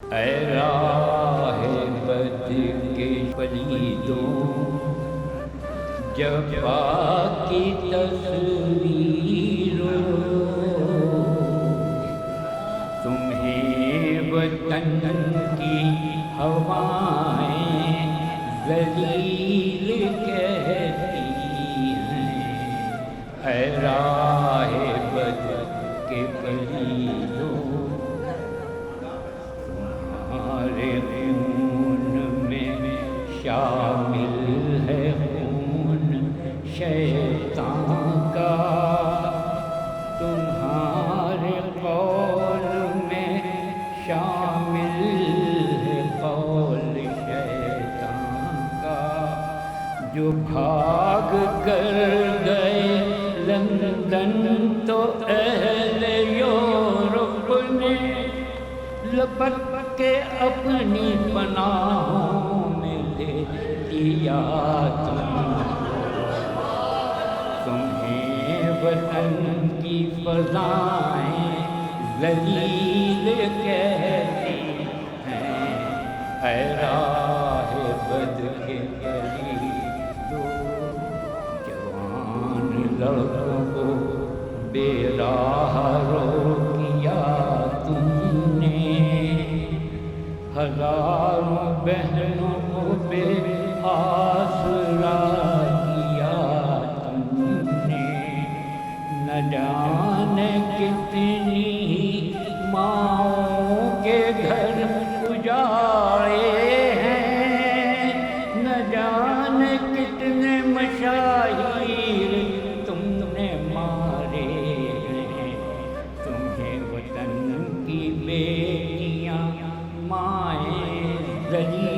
اے راہ بد کے پلیدوں جفا کی تصویروں، تمہیں وطن کی ہوائیں ذلیل کہتی ہیں۔ اے راہ بد کے پلیدوں، تمہارے خون میں شامل ہے خون شیطان کا، تمہارے قول میں شامل ہے قول شیطان کا۔ جو بھاگ کر گئے لندن تو اہل یورپ نے لپٹ کے اپنی پناہوں میں لے لیا تمہیں وطن کی فضائیں ذلیل کہتی ہیں۔ اے راہ بد کے پلیدوں، جوان لڑکوں کو بے راہ رو کیا تم نے، ہزاروں بہنوں کو بے آسرا کیا تم نے۔ نہ جانے کتنی ماؤں کے گھر اجاڑے ہیں، نہ جانے کتنے مشاہیر تم نے مارے ہیں۔ تمہیں وطن کی بیٹیاں مائیں ذلیل